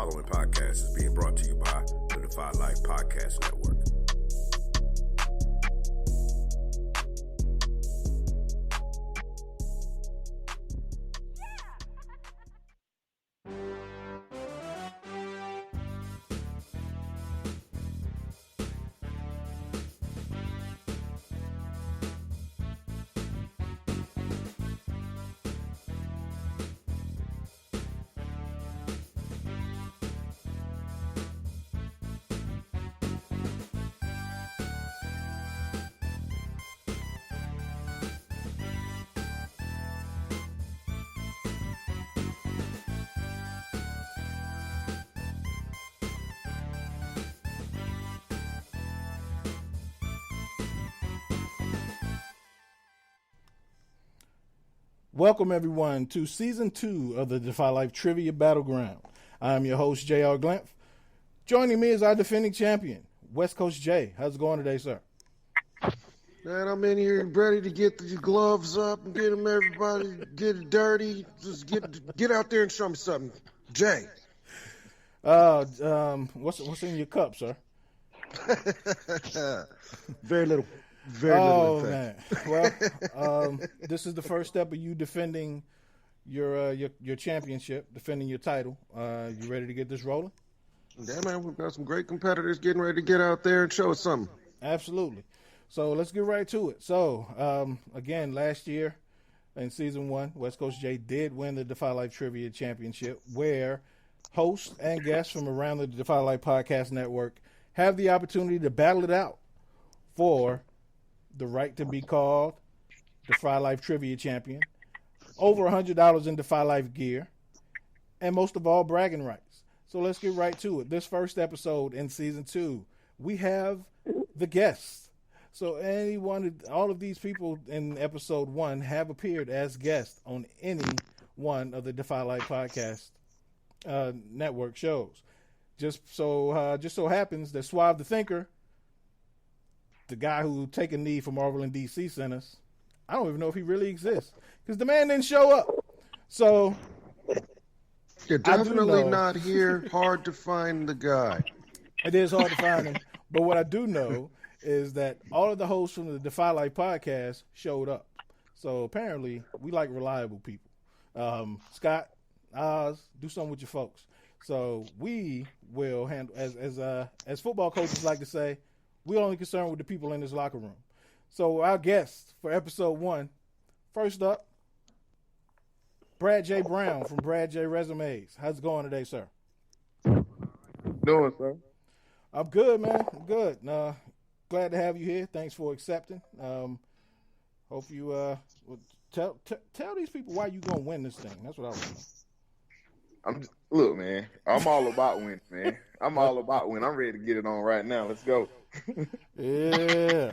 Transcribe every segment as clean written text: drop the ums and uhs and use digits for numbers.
following podcast is being brought to you by the Defy Life Podcast Network. Welcome, everyone, to Season 2 of the Defy Life Trivia Battleground. I'm your host, J.R. Glymph. Joining me is our defending champion, West Coast Jay. How's it going today, sir? Man, I'm in here ready to get the gloves up and get them, everybody, get it dirty. Just get out there and show me something. Jay. What's in your cup, sir? Very little. Very little. Man. Well, this is the first step of you defending your championship, defending your title. You ready to get this rolling? Yeah, man, we've got some great competitors getting ready to get out there and show us something. Absolutely. So let's get right to it. So, again, last year in Season 1, West Coast J did win the Defy Life Trivia Championship, where hosts and guests from around the Defy Life Podcast Network have the opportunity to battle it out for the right to be called Defy Life Trivia Champion, over $100 in Defy Life gear, and most of all, bragging rights. So let's get right to it. This first episode in Season 2, we have the guests. So all of these people in Episode 1 have appeared as guests on any one of the Defy Life Podcast Network shows. Just so happens that Suave the Thinker, the guy who take a knee for Marvel and DC centers, I don't even know if he really exists because the man didn't show up. So you're definitely not here. Hard to find the guy. It is hard to find him. But what I do know is that all of the hosts from the Defy Life podcast showed up. So apparently we like reliable people. Scott, Oz, do something with your folks. So we will handle, as football coaches like to say, we're only concerned with the people in this locker room. So our guests for Episode 1, first up, Brad J. Brown from Brad J. Resumes. How's it going today, sir? Doing, sir? I'm good, man. I'm good. Glad to have you here. Thanks for accepting. Hope you tell these people why you gonna win this thing. That's what I want to know. Look, man. I'm all about winning, man. I'm all about winning. I'm ready to get it on right now. Let's go. Yeah.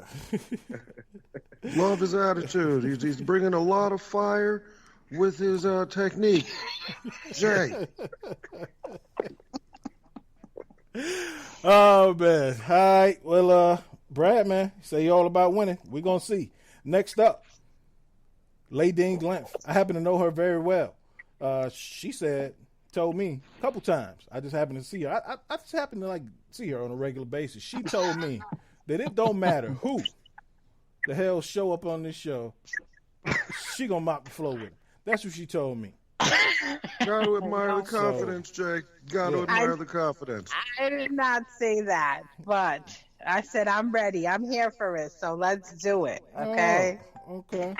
Love his attitude. He's bringing a lot of fire with his technique. Jay. Oh, man. All right. Well, Brad, man, you say you're all about winning. We're going to see. Next up, Ladine Glymph. I happen to know her very well. She told me a couple times. I just happened to see her. I just happen to see her on a regular basis. She told me that it don't matter who the hell show up on this show, she gonna mop the floor with him. That's what she told me. Got to admire the confidence, Jay. Got to admire the confidence. I did not say that, but I said I'm ready. I'm here for it, so let's do it. Okay. Oh, okay.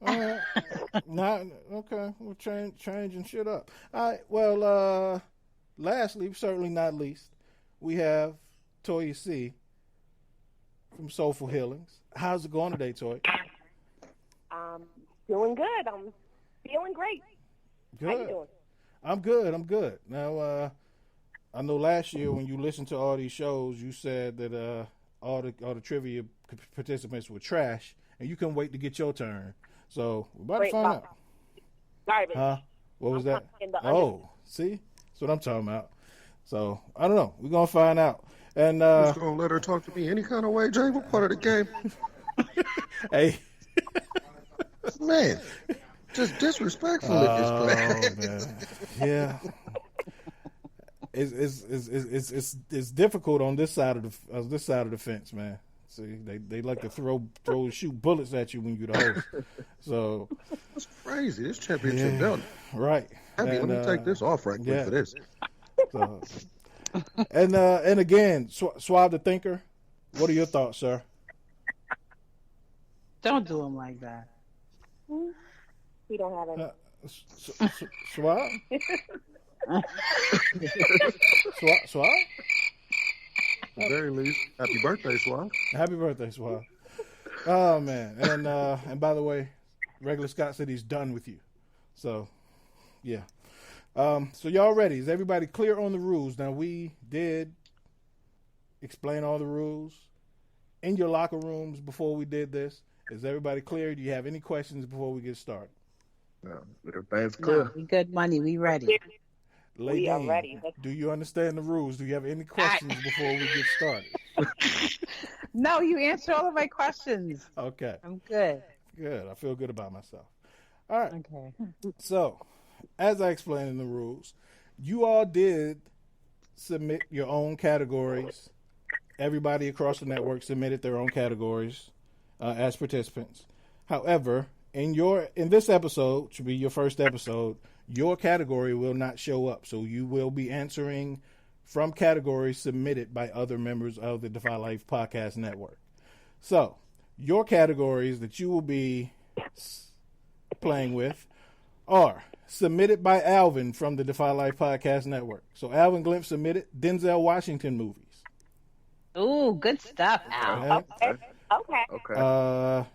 All right. Okay. We're changing shit up. All right. Well, lastly, certainly not least, we have Toya C. from Soleful Healings. How's it going today, Toya? Doing good. I'm feeling great. Good. How you doing? I'm good. Now, I know last year when you listened to all these shows, you said that all the trivia participants were trash, and you couldn't wait to get your turn. So we're about to find out. Garbage. Huh? What was that? Oh, see? That's what I'm talking about. So I don't know. We're gonna find out. And just gonna let her talk to me any kind of way, Jay. What part of the game? Hey, man, just disrespectful at this point. Man. Yeah. it's difficult on this side of the fence, man. See, they like to throw shoot bullets at you when you're the host. So That's crazy. This championship belt. right. Let me take this off right quick for this. So, and again, Suave the Thinker, what are your thoughts, sir? Don't do him like that. We don't have any. Suave? Suave? At the very least, happy birthday, Suave. Happy birthday, Suave. Oh man. And by the way, Regular Scott said he's done with you. So yeah. So y'all ready? Is everybody clear on the rules? Now we did explain all the rules in your locker rooms before we did this. Is everybody clear? Do you have any questions before we get started? No, everything's clear. No, we good money. We ready. Ladine, We are ready. do you understand the rules? Do you have any questions before we get started? No, you answered all of my questions. Okay. I'm good. Good. I feel good about myself. All right. Okay. So, as I explained in the rules, you all did submit your own categories. Everybody across the network submitted their own categories as participants. However, in this episode, which will be your first episode, your category will not show up. So you will be answering from categories submitted by other members of the Defy Life Podcast Network. So your categories that you will be playing with are submitted by Alvin from the Defy Life Podcast Network. So Alvin Glymph submitted Denzel Washington movies. Ooh, good stuff, Al. Okay.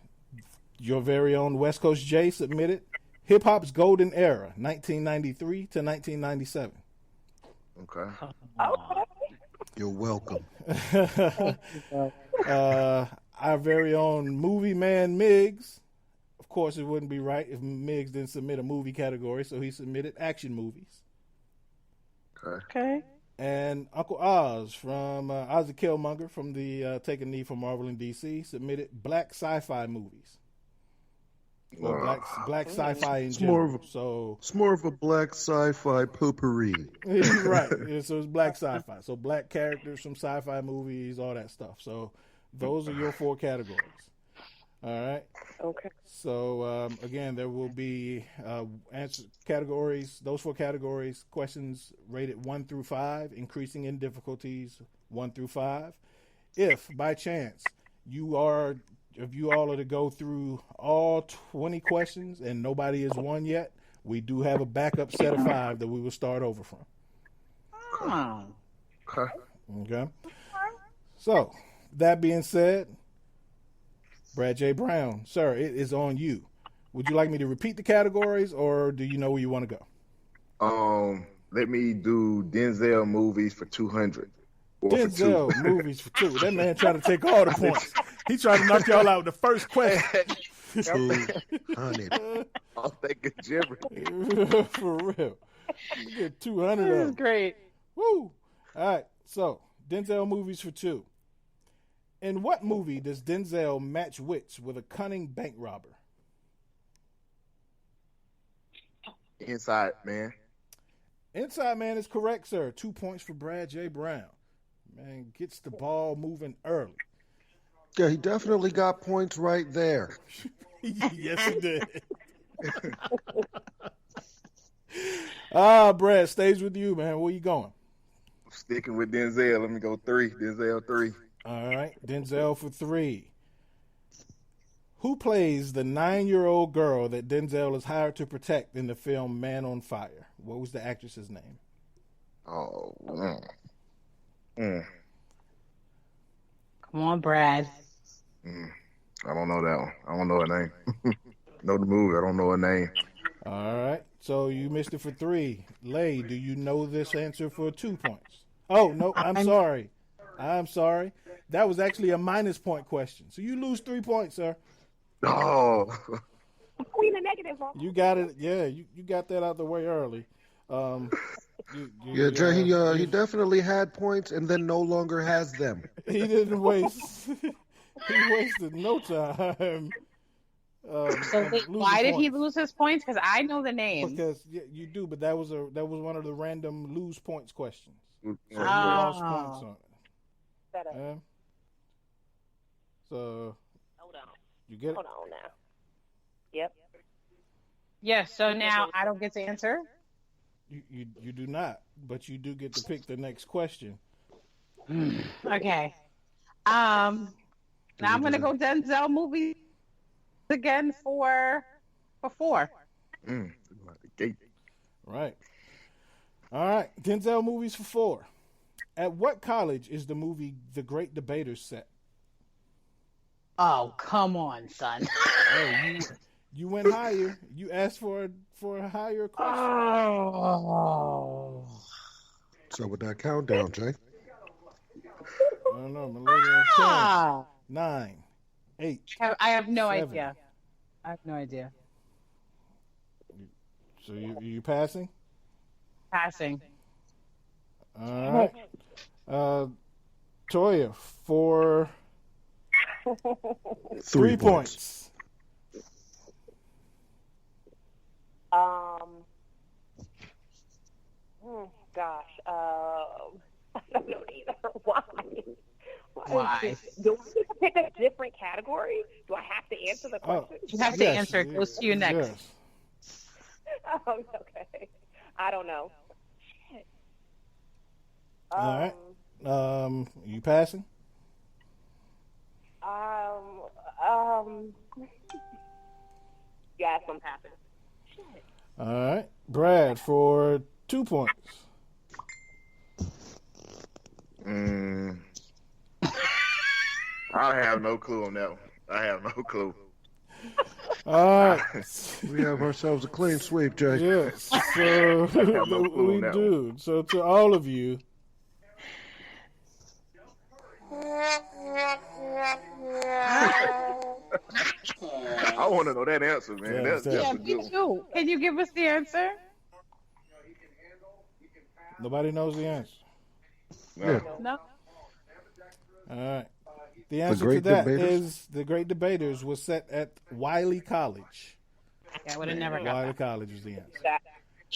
Your very own West Coast J submitted Hip Hop's Golden Era, 1993 to 1997. Okay. Okay. You're welcome. Our very own Movie Man Miggs. Of course, it wouldn't be right if Miggs didn't submit a movie category, so he submitted action movies. Okay. And Uncle Oz from Oz the Killmonger from the Take a Knee from Marvel and DC submitted black sci-fi movies. Or black sci-fi in general. It's more of a black sci-fi poopery. Right. So it's black sci-fi. So black characters from sci-fi movies, all that stuff. So those are your 4 categories. All right. Okay. So again, there will be answer categories. Those 4 categories, questions rated 1 through 5, increasing in difficulties 1 through 5. If by chance if you all are to go through all 20 questions and nobody has won yet, we do have a backup set of 5 that we will start over from. Oh. Okay. So that being said, Brad J. Brown, sir, it is on you. Would you like me to repeat the categories, or do you know where you want to go? Let me do Denzel movies for 200. Denzel movies for 2. That man trying to take all the points. He trying to knock y'all out with the first question. 200. I'm thinking Jimmy. For real. You get 200 This of is them. great. Woo! All right, so Denzel movies for 2. In what movie does Denzel match wits with a cunning bank robber? Inside Man. Inside Man is correct, sir. 2 points for Brad J. Brown. Man gets the ball moving early. Yeah, he definitely got points right there. Yes, he did. Brad, stays with you, man. Where you going? Sticking with Denzel. Let me go 3. Denzel 3. All right, Denzel for 3. Who plays the 9-year-old girl that Denzel is hired to protect in the film Man on Fire? What was the actress's name? Oh. Come on, Brad. I don't know that one. I don't know her name. Know the movie. I don't know her name. All right, so you missed it for 3. Lay, do you know this answer for 2 points? Oh, no, I'm sorry. That was actually a minus point question. So you lose 3 points, sir. Oh. We in the negative. Huh? You got it. Yeah, you got that out the way early. Yeah, Jay, he definitely had points and then no longer has them. He didn't waste. He wasted no time. So wait, why did he lose his points? Because I know the name. Because you do, but that was one of the random lose points questions. Oh. Lost points on it. Better. Yeah. So Hold on. you get it. Hold on now. Yep. Yes. So now I don't get to answer. You do not, but you do get to pick the next question. Okay. Now I'm gonna go Denzel movies again for 4. Right. All right. Denzel movies for 4. At what college is the movie The Great Debaters set? Oh, come on, son. Hey, you went higher. You asked for a higher question. Oh. So with that countdown, Jay. I don't know. My lady on 10, 9, 8. I have no 7. idea. I have no idea. So you passing? Passing. All right. Toya for 3 points. Gosh. I don't know either. Why? Why? Do I need to pick a different category? Do I have to answer the question? You have to answer. It goes to you next. Yes. Oh, okay. I don't know. Shit. All right. You passing? Yes, I'm passing. Shit. All right. Brad for 2 points. I have no clue on that one. I have no clue. All right. We have ourselves a clean sweep, Jay. Yes. So we do. So to all of you. I want to know that answer, man. Yes, That's Yeah, a me good one. too. Can you give us the answer? Nobody knows the answer. Yeah. No. All right. The answer Great to that Debaters? is The Great Debaters was set at Wiley College. Yeah, I would have never got Wiley that. College is the answer.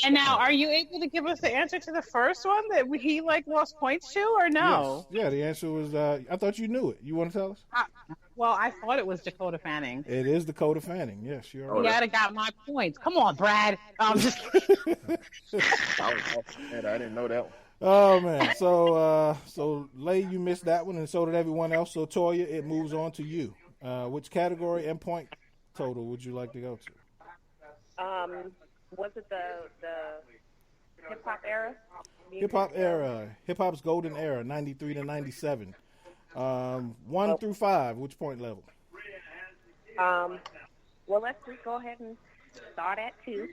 And now, are you able to give us the answer to the first one that he lost points to, or no? Yes. Yeah, the answer was, I thought you knew it. You want to tell us? Well, I thought it was Dakota Fanning. It is Dakota Fanning. Yes, you're He right. had got my points. Come on, Brad. I'm just I didn't know that one. Oh, man. So Lay, you missed that one, and so did everyone else. So, Toya, it moves on to you. Which category and point total would you like to go to? Was it the hip hop era? Hip hop era. Hip hop's golden era, 93 to 97. 1 through 5, which point level? Well, let's just go ahead and start at 2.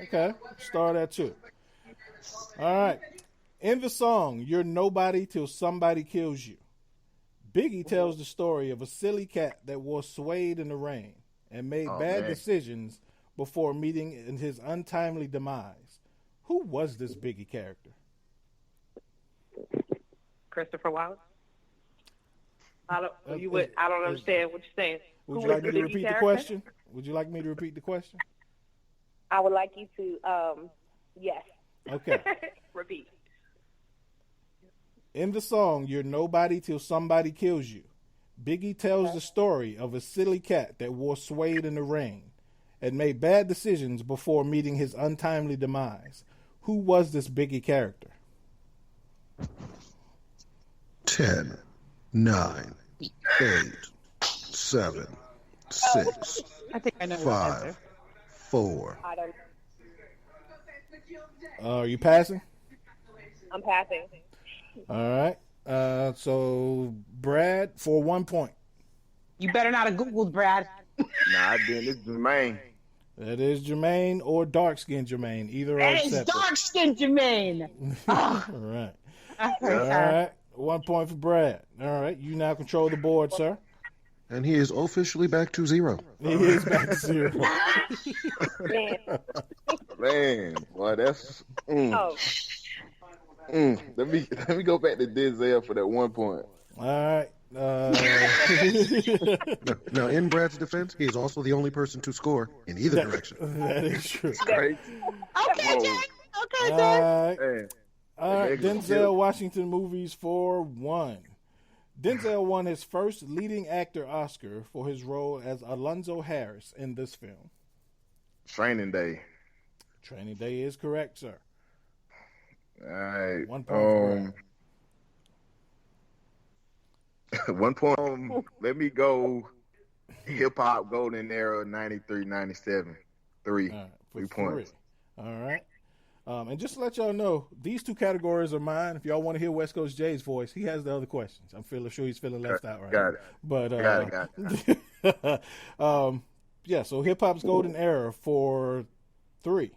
Okay, start at 2. All right. In the song, You're Nobody Till Somebody Kills You, Biggie tells the story of a silly cat that wore suede in the rain and made bad decisions before meeting in his untimely demise. Who was this Biggie character? Christopher Wallace. I don't understand what you're saying. Would you like me to repeat the question? Would you like me to repeat the question? I would like you to, yes. Okay. Repeat. In the song, You're Nobody Till Somebody Kills You, Biggie tells the story of a silly cat that wore suede in the rain and made bad decisions before meeting his untimely demise. Who was this Biggie character? 10, 9, 8, 7, 6, I think I know the answer. 5, 4. I don't. Are you passing? I'm passing. All right. So Brad for 1 point. You better not have Googled, Brad. Nah, I didn't. It's Jermaine. That is Jermaine or dark skinned Jermaine. Either are That is accepted. dark-skinned Jermaine. All right. All right. 1 point for Brad. All right. You now control the board, sir. And he is officially back to 0. He is back to 0. Man, boy, that's. Oh, Let me go back to Denzel for that 1 point. All right. Uh, Now, in Brad's defense, he is also the only person to score in either direction. that is true. Great. Okay, Jay. Okay, All Jay. right. Man. All right, Nigga, Denzel kill. Washington movies for one. Denzel won his first leading actor Oscar for his role as Alonzo Harris in this film. Training Day. Training Day is correct, sir. All right. 1 point for Brad. 1 point. Let me go. Hip hop golden era 93, 97. Three. All right, for 3 points. 3. All right. And just to let y'all know, these two categories are mine. If y'all want to hear West Coast Jay's voice, he has the other questions. I'm sure he's feeling left out right Got it. But Got it. yeah, so hip hop's golden era for 3.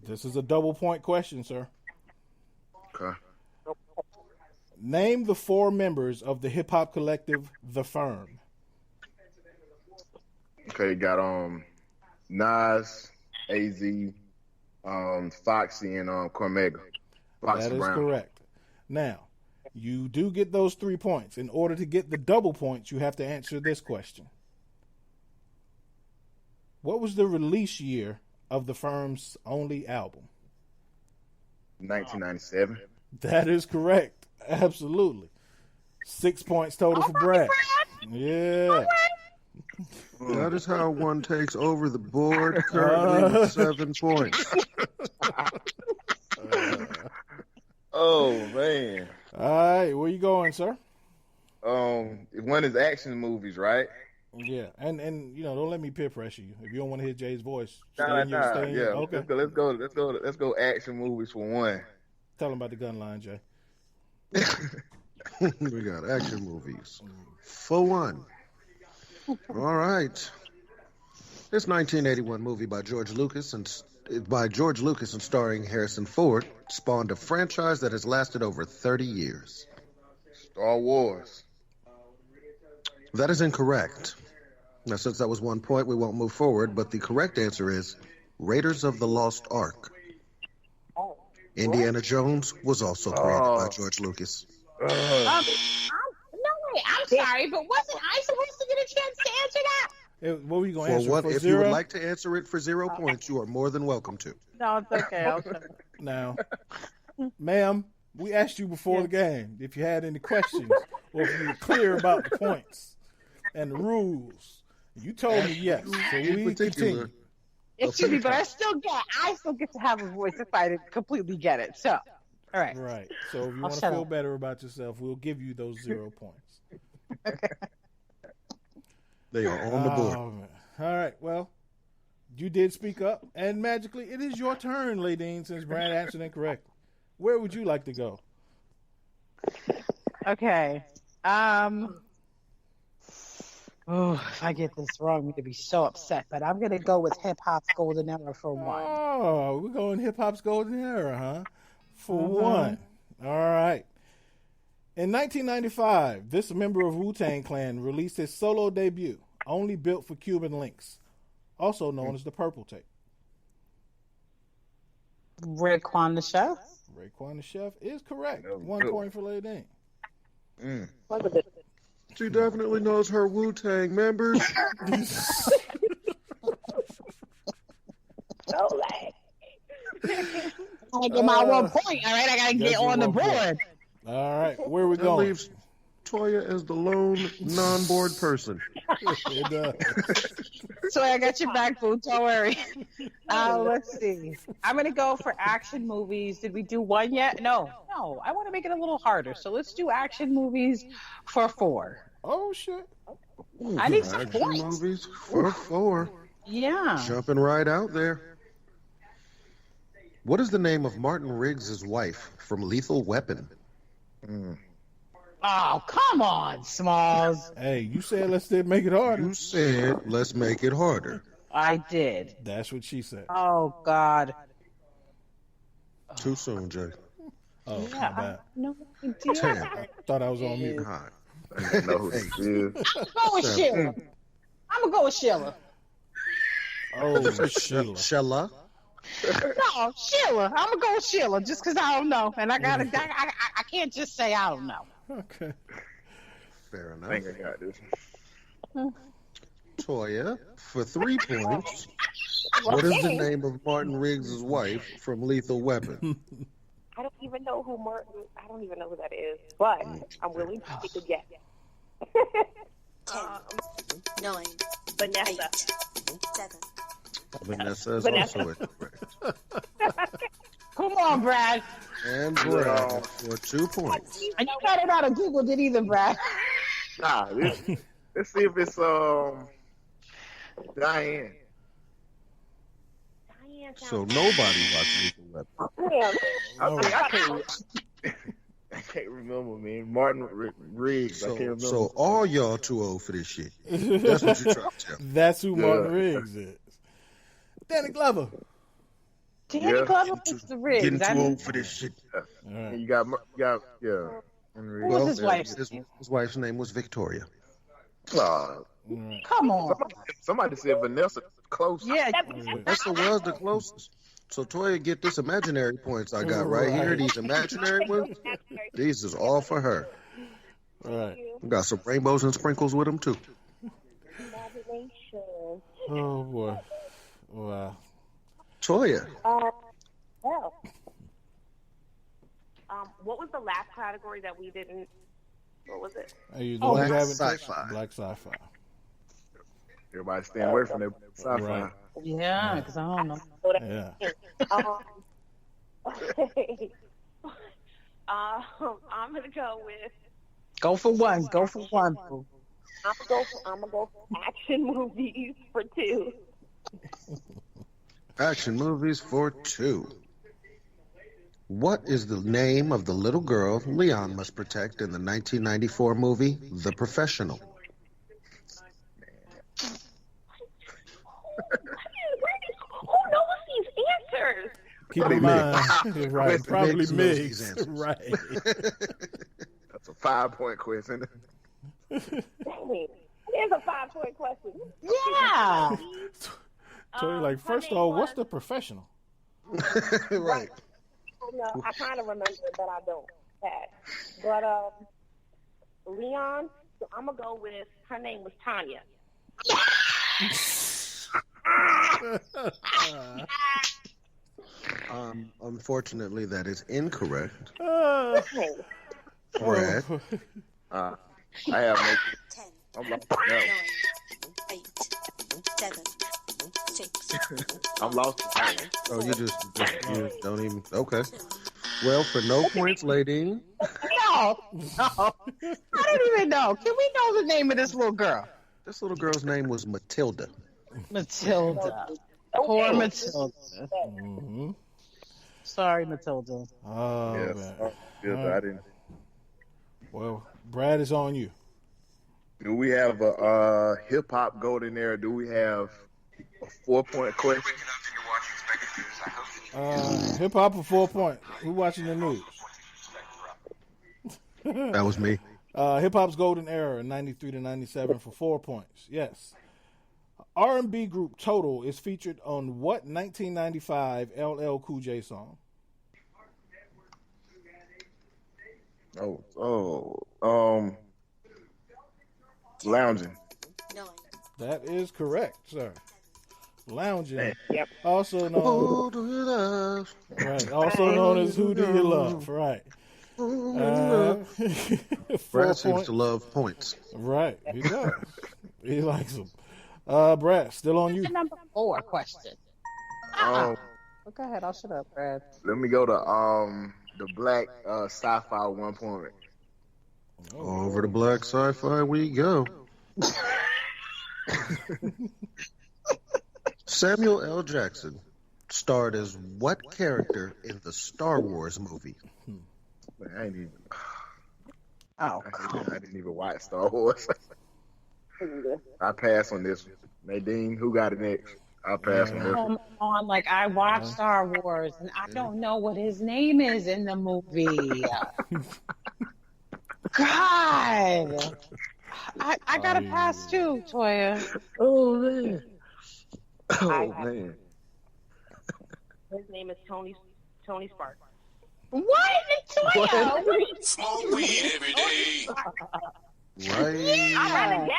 This is a double point question, sir. Okay. Name the 4 members of the hip hop collective The Firm. Okay, got Nas, AZ, Foxy, and Cormega. Foxy That is Brown. correct. Now, you do get those 3 points. In order to get the double points, you have to answer this question. What was the release year of the Firm's only album? 1997. That is correct. Absolutely. 6 points total for Brad. Yeah. That is how one takes over the board, currently with 7 points. Oh man. All right, where you going, sir? One is action movies, right? Yeah, and don't let me peer pressure you. If you don't want to hear Jay's voice, Nah. stay in Yeah. your, okay. Let's go. Action movies for one. Tell him about the gun line, Jay. We got action movies for one. All right. This 1981 movie by George Lucas and starring Harrison Ford spawned a franchise that has lasted over 30 years. Star Wars. That is incorrect. Now, since that was 1 point, we won't move forward, but the correct answer is Raiders of the Lost Ark. Indiana Jones was also created by George Lucas. No way. I'm sorry, but wasn't I supposed to get a chance to answer that? What were you going to answer for If 0? you would like to answer it for 0 points, you are more than welcome to. No, it's okay. Okay. Now, ma'am, we asked you before the game if you had any questions or if you were clear about the points and the rules. You told me yes, so we continue. Excuse me, but I still get to have a voice if I didn't completely get it. So, all right. Right. So if you want to feel better about yourself, we'll give you those 0 points. They are on the board. Man. All right. Well, you did speak up, and magically, it is your turn, Ladine, since Brad answered incorrectly. Where would you like to go? Okay. If I get this wrong, I'm going to be so upset. But I'm going to go with hip hop's golden era for one. Oh, we're going hip hop's golden era, huh? For one. All right. In 1995, this member of Wu-Tang Clan released his solo debut, Only Built for Cuban Links, also known as the Purple Tape. Raekwon the Chef. Raekwon the Chef is correct. 1 point for Ladine. She definitely knows her Wu-Tang members. I gotta get my 1 point, all right? I gotta get on the board. All right, where are we That going? leaves Toya as the lone non-board person. It does. So I got your back, boo. Don't worry. Let's see. I'm gonna go for action movies. Did we do one yet? No. I want to make it a little harder. So let's do action movies for 4. Oh shit! I need some Action points. movies for 4. Yeah. Jumping right out there. What is the name of Martin Riggs' wife from Lethal Weapon? Oh, come on, Smalls. Hey, you said let's make it harder. You said, let's make it harder. I did. That's what she said. Oh God. Too soon, Jay. Oh, Yeah. my bad. No idea. 10. I thought I was on mute. God. I didn't know who this is. Go with Sheila. I'm gonna go with Sheila. Oh, Sheila. Shella? No, Sheila. I'm gonna go with Sheila just because I don't know, and I can't just say I don't know. Okay. Fair I enough. think I got this. Toya, for 3 points. What is the name of Martin Riggs' wife from Lethal Weapon? I don't even know who Martin. I don't even know who that is, but I'm willing to take a guess. 10, 9, Vanessa. 8, 7. Vanessa is Vanessa. also incorrect. Come on, Brad. And Brad for 2 points. And you got it out of Google, did either, Brad? Nah, let's see if it's Diane. So nobody watched Lethal Weapon. Damn. I can't remember, man. Martin Riggs. I can't remember. So all y'all too old for this shit. That's what you're trying to tell me. That's who Martin Riggs is. Danny Glover. Danny Glover was the Riggs. Getting too old for this shit. And you got yeah. Who was his wife's name? His wife's name was Victoria. Come on. Somebody said Vanessa close. Yeah. Vanessa was the closest. So Toya, get this imaginary points I got right here. These imaginary ones. These is all for her. All right. We got some rainbows and sprinkles with them too. Imagination. Oh boy. Wow. Toya. Well. What was the last category that we didn't? What was it? Black Black sci-fi. Black sci-fi. Everybody stay away from that sci-fi. Right. Yeah, because I don't know. Yeah. Okay. I'm gonna go with. Go for one. Go for one. I'm gonna go for action movies for 2. Action movies for 2. What is the name of the little girl Leon must protect in the 1994 movie The Professional? Who knows these answers? Keep in mind, right? Probably Migs. Right. That's a 5-point question. Dang, here's a 5-point question. Yeah. So like, first of all, what's The Professional? Right. No, I kind of remember it, but I don't. But Leon, so I'm gonna go with her name was Tanya. Unfortunately, that is incorrect. Dang. Brad. I have no. 10, I'm lost. 9, 8, 7, 6. I'm lost. Oh, you you don't even. Okay. Well, for no points, Ladine. No. I don't even know. Can we know the name of this little girl? This little girl's name was Matilda. Matilda. Poor Matilda. Mm-hmm. Sorry, Matilda. Oh, Yes. man. Good, I didn't. Well, Brad is on you. Do we have a hip hop golden era? Do we have a 4-point question? Hip hop for 4 points. Who watching the news? That was me. Hip hop's golden era, 93 to 97 for 4 points. Yes. R&B group Total is featured on what 1995 LL Cool J song? Lounging. 9. That is correct, sir. Lounging. Yep. Also known, Who do you love? right, also known as Who Do You Love? Right. 4 Brad seems points. to love points. Right, he does. He likes them. Brad, still on you. The number 4 question. Um, Go ahead. I'll shut up, Brad. let me go to the black sci-fi 1 point. Over to black sci-fi we go. Samuel L. Jackson starred as what character in the Star Wars movie? Man, I ain't even. Oh, I didn't even watch Star Wars. I pass on this one. Nadine, who got it next? I'll pass on this one. come on. Like, I watch Star Wars, and I don't know what his name is in the movie. God. I got to pass too, Toya. Oh man. I- Man. His name is Tony Sparks. What? Toya? Smoke weed every day. Right.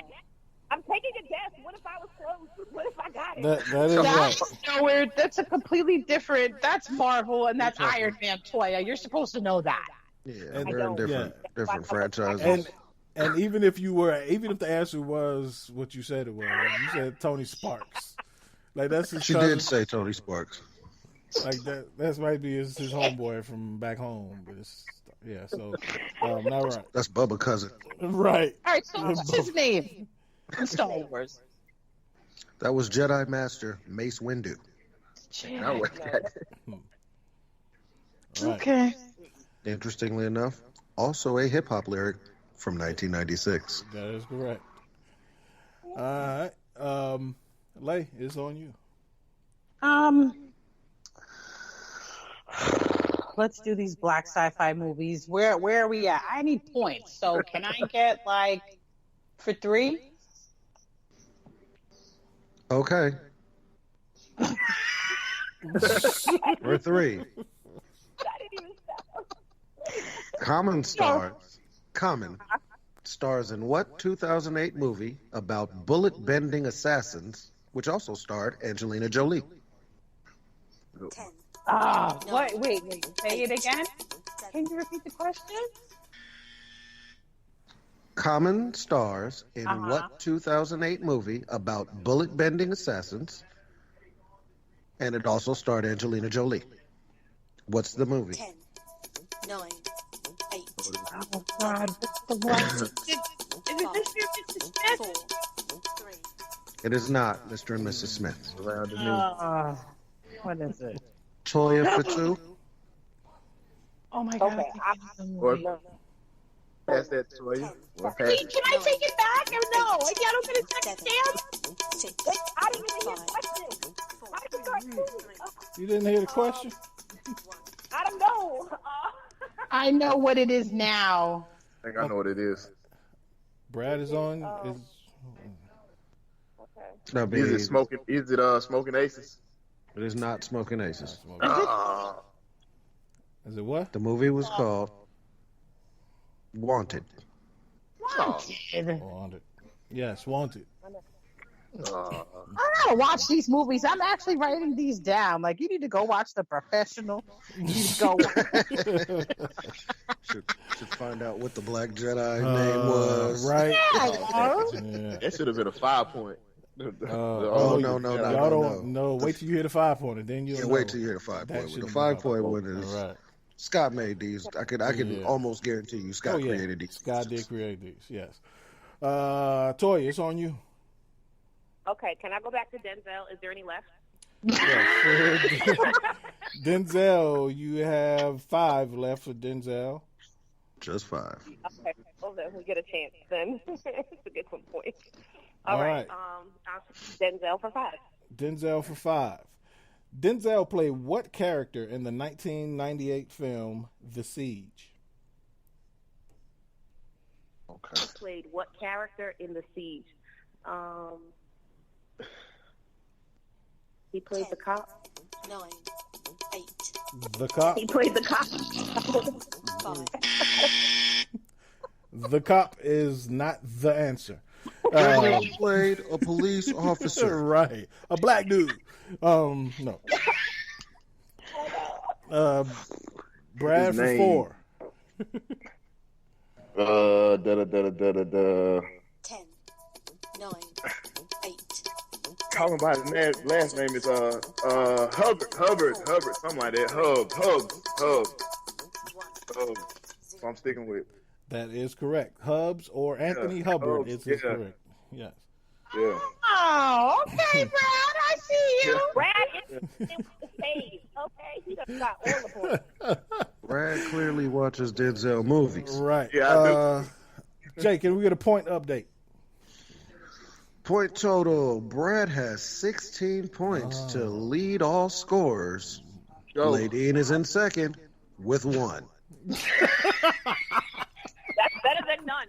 I'm taking a guess. What if I was close? What if I got it? That is right. That's nowhere. That's a completely different. That's Marvel and that's Iron Man. Toya, you're supposed to know that. Yeah, And- we're in different franchises. And even if the answer was what you said it was, you said Tony Sparks. Like that's his She cousin. did say Tony Sparks. Like that might be his homeboy from back home. But so not right. That's Bubba's cousin. Right. All right, so what's his name in Star Wars? That was Jedi Master Mace Windu. I like that. Right. Okay. Interestingly enough, also a hip hop lyric from 1996. That is correct. All right. Lay, it's on you. Let's do these black sci-fi movies. Where are we at? I need points. So can I get for 3? Okay. For 3. Common stars in what 2008 movie about bullet-bending assassins, which also starred Angelina Jolie? 10. Wait. Say it again. Can you repeat the question? Common stars in what 2008 movie about bullet-bending assassins, and it also starred Angelina Jolie? What's the movie? 10. 9. 8. Oh God, what's the one? Is it this year, Mrs. Smith? 4. 3. It is not Mr. and Mrs. Smith. Around the new. What is it? Toya for 2. Oh my God. Okay, Pass that to you. Well, pass Wait, it. can I take it back or no? I don't get a second 7. chance. 6. I didn't even hear the 5. question. 4. How did you start moving? You didn't hear the question? I don't know. I know what it is now. I think I know what it is. Brad is on. It's not Is being, it smoking? Is it smoking aces? it is not Smoking Aces. Is it what? The movie was called Wanted. Wanted. Yes, Wanted. I gotta watch these movies. I'm actually writing these down. Like, you need to go watch The Professional. You need to go. should find out what the Black Jedi name was. Right. Yeah. That should have been a 5-point. No. Y'all don't know. Wait till you hear the 5-pointer, then you'll know. Wait till you hear the 5-point one. The 5-point one is Right. Scott made these. I can almost guarantee you Scott created these. Scott did create these. Yes. Toya, it's on you. Okay, can I go back to Denzel? Is there any left? Yes. Denzel, you have 5 left for Denzel. Just 5. Okay, well then we get a chance then to get some points. All All right. right. Denzel for 5. Denzel for 5. Denzel played what character in the 1998 film The Siege? Okay. Played what character in The Siege? He played the cop. 9. 8. The cop. He played the cop. 5. The cop is not the answer. Denzel played a police officer. Right. A black dude. No. Brad His for name. 4. 10. 9. 8. Talking about his last name is Hubbard, something like that. Hub. So I'm sticking with. That is correct. Hubbs or Anthony Hubbard Hubbs, is correct. Yes. Yeah. Oh, okay, Brad. I see you. Brad is with the stage. Okay, he done got all the points. Brad clearly watches Denzel movies. Right. Yeah, I Jay, can we get a point update? Point total. Brad has 16 points to lead all scorers. Go. Ladine is in second with 1. That's better than none.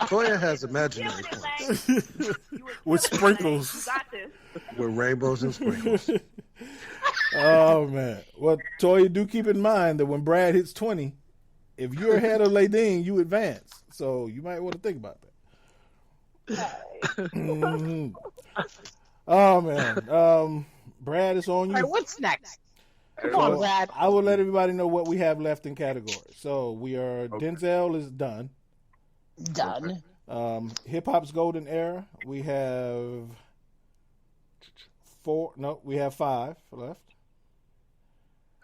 Toya has imaginary points With sprinkles. You got this. with rainbows and sprinkles. Oh, man. Well, Toya, do keep in mind that when Brad hits 20, if you're ahead of Ladine, you advance. So you might want to think about that. Mhm. Oh man, Brad, it's on you. All right, what's next? Come So on, Brad. I will let everybody know what we have left in categories. So we are Denzel is done. Done. Hip hop's golden era. We have 4. No, we have 5 left.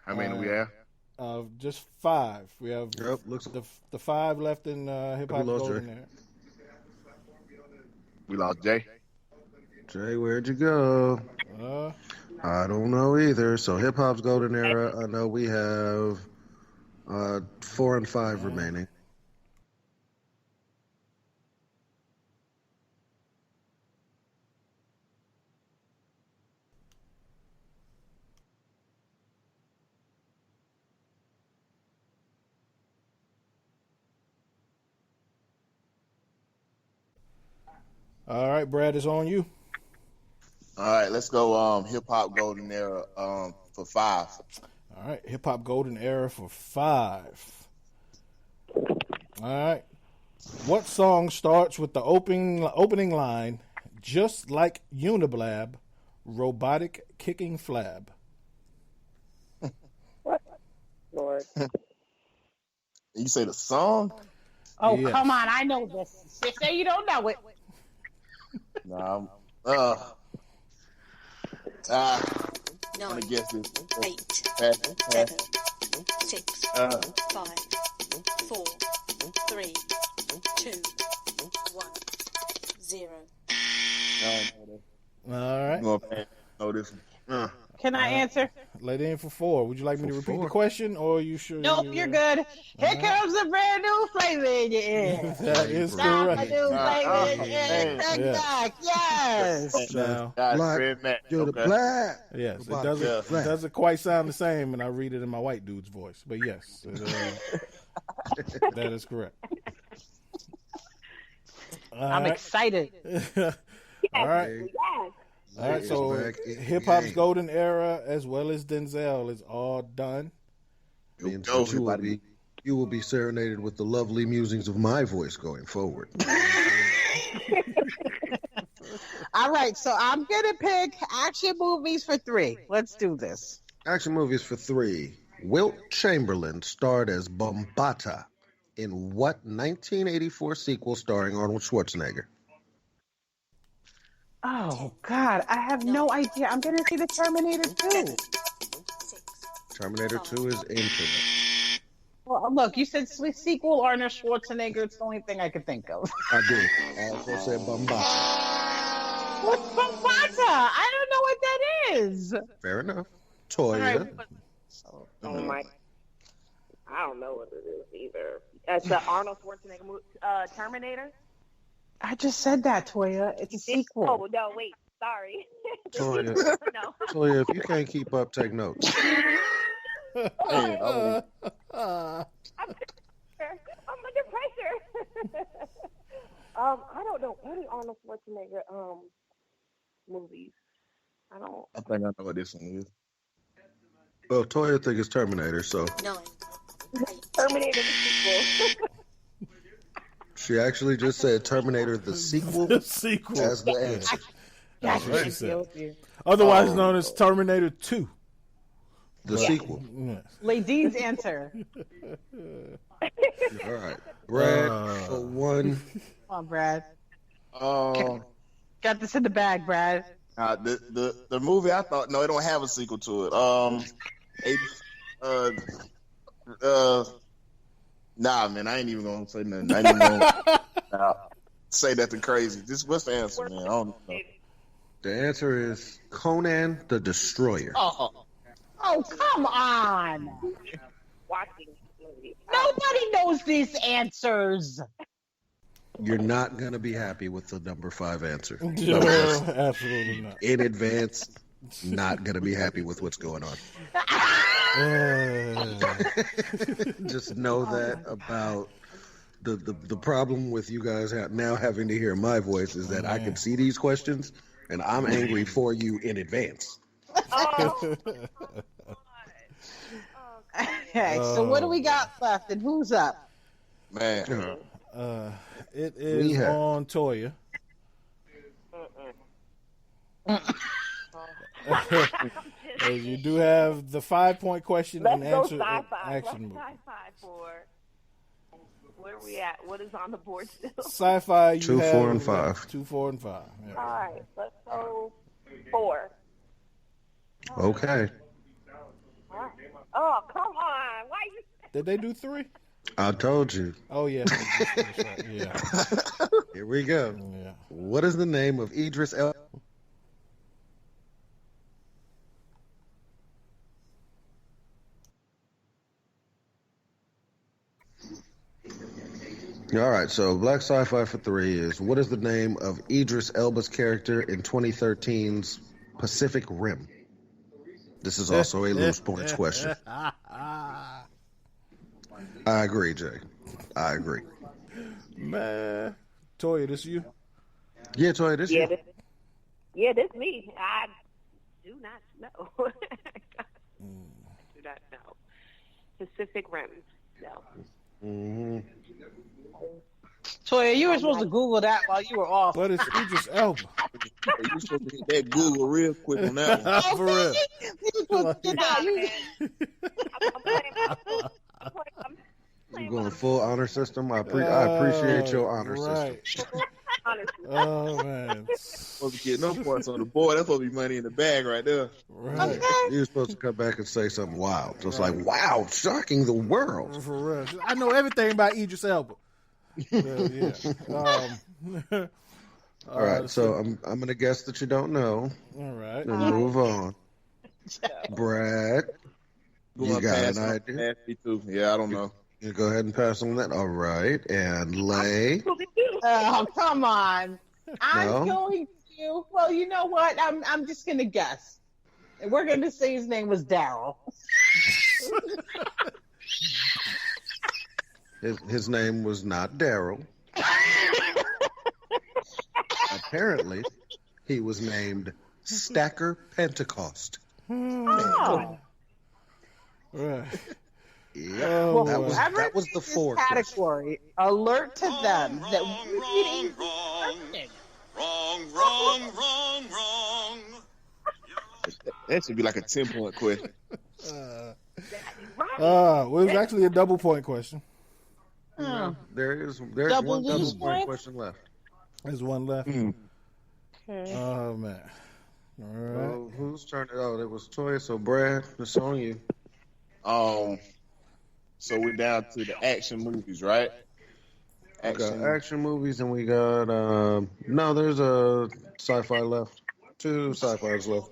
How many do we have? Just 5. We have looks the 5 left in hip hop's lost golden Jay. era. We lost Jay. Jay, where'd you go? I don't know either. So hip hop's golden era. I know we have 4 and 5 remaining. All right, Brad, it's on you. All right, let's go hip hop golden era for 5. All right, hip hop golden era for 5. All right. What song starts with the opening line, just like Uniblab, robotic kicking flab? What? Lord. You say the song? Oh, Yes. come on. I know this. Just say you don't know it. Nah, I'm gonna 9, guess this. 8, Pass. 7, 6, Uh, 5, 4, 3, 2, 1, 0. All right. I'm gonna pass. Know this one. Can I answer? Ladine for 4. Would you like me to repeat 4. the question, or are you sure? Nope, you're good. Here comes a brand new flavor in your ear. That is Now a correct. new flavor in your ear. man. Take Yeah. back. Yes. Now, Black. Red Matt. You're the Okay. black. yes, it Robotic doesn't flab. it doesn't quite sound the same, and I read it in my white dude's voice. But yes, that is correct. I'm excited. All right. Yes. All right, so Back in the hip hop's game. golden era as well as Denzel is all done. Means Go, that you will be serenaded with the lovely musings of my voice going forward. All right, so I'm going to pick action movies for 3. Let's do this. Action movies for 3. Wilt Chamberlain starred as Bombata in what 1984 sequel starring Arnold Schwarzenegger? Oh, God, I have no idea. I'm going to see the Terminator 2. 6, Terminator 2 is incorrect. Well, look, you said sequel Arnold Schwarzenegger. It's the only thing I could think of. I did. I also said Bombata. What's Bombata? I don't know what that is. Fair enough. All Toya. right, Oh my. I don't know what it is either. That's the Arnold Schwarzenegger movie, Terminator. I just said that, Toya. It's a sequel. Oh no, wait. Sorry. Toya. No. Toya, if you can't keep up, take notes. Man, I'm under pressure. I don't know any Arnold Schwarzenegger movies. I don't. I think I know what this one is. Well, Toya think it's Terminator, so 9, 8, Terminator the sequel. she actually just said Terminator the sequel The sequel. as the answer. That's what she what said. you. Otherwise known as Terminator 2. The sequel. Yes. Ladine's answer. All right. Brad for 1. Come on, Brad. Um, Got this in the bag, Brad. the movie I thought it don't have a sequel to it. Nah, man, I ain't even gonna say nothing. I ain't even gonna say nothing crazy. What's the answer, man? I don't know. The answer is Conan the Destroyer. Oh, come on. Watching movies. Nobody knows these answers. You're not going to be happy with the number 5 answer. No, absolutely not. In advance, not going to be happy with what's going on. Just know that about the problem with you guys now having to hear my voice is that I can see these questions and I'm angry for you in advance. Oh. Okay, so what do we got left, and who's up? Man. It is on Toya. As you do have the 5-point question Let's and go answer sci-fi. action movie. Sci-fi for where are we at? What is on the board still? Sci-fi, you 2, have 4, and 5. 2, 4, and 5. Yeah. All right, let's go 4. Okay. All right. Oh, come on! Why you? Did they do 3? I told you. Oh yeah, that's right. Yeah. Here we go. Yeah. What is the name of Idris Elba? All right, so Black Sci-Fi for 3 is, what is the name of Idris Elba's character in 2013's Pacific Rim? This is also a loose points question. I agree, Jay. I agree. Man, Toya, this you? Yeah, Toya, this you. This me. I do not know. Do not know. Pacific Rim. No. Mm-hmm. Toya, you were supposed to Google that while you were off. But it's Idris Elba. You supposed to hit that Google real quick on that one. For real. You going full honor system? I appreciate your honor system. Oh man. Supposed to get no points on the board. That's supposed to be money in the bag right there. Right. You're supposed to come back and say something wild. So it's like, wow, shocking the world. For real. I know everything about Idris Elba. Yeah. All right, so I'm going to guess that you don't know. All right. And move on. Brad, you got an idea? Yeah, I don't know. You go ahead and pass on that. All right, and Lay. Oh, come on. I'm No? going to. Well, you know what? I'm just going to guess. And we're going to say his name was Daryl. His name was not Daryl. Apparently, he was named Stacker Pentecost. Oh. Right. Yeah, Oh, that was the 4 category. Alert to them that we Wrong. That should be like a 10-point question. Well, it was actually a double point question. There's Double one double lose point point? question left. There's one left. Okay. Oh man. All right. Oh, whose turn? Oh, it was Toya. So Brad, it's on you. So we're down to the action movies, right? We got action movies, and we got no. There's a sci-fi left. 2 sci-fis left.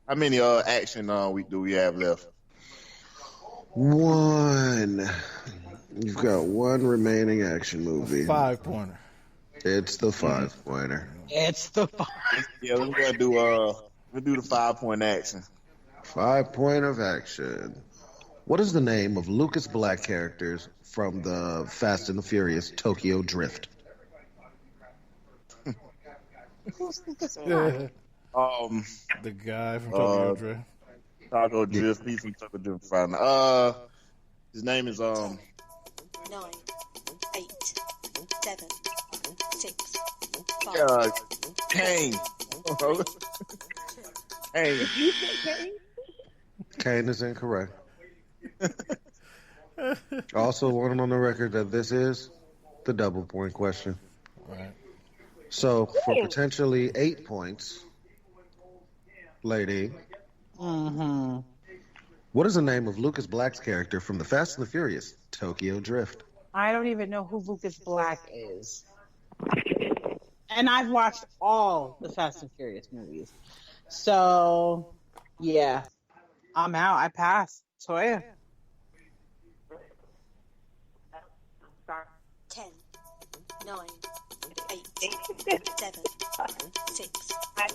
How many action do we have left? 1. You've got 1 remaining action movie. 5-pointer. It's the 5-pointer. It's the Yeah, we're gonna do we'll do the 5-point action. 5-point of action. What is the name of Lucas Black characters from the Fast and the Furious Tokyo Drift? Yeah. The guy from Tokyo Drift. Tokyo Drift. He's from Tokyo Drift. His name is 9, 8, 7, 6, 5. Kane. Kane. Kane is incorrect. Also, wanted on the record that this is the double point question. Right. So, for potentially 8 points, lady, what is the name of Lucas Black's character from the Fast and the Furious Tokyo Drift? I don't even know who Lucas Black is. And I've watched all the Fast and Furious movies. So, yeah. I'm out. I pass. Toya. 10, 9, 8, 7, 6, 5,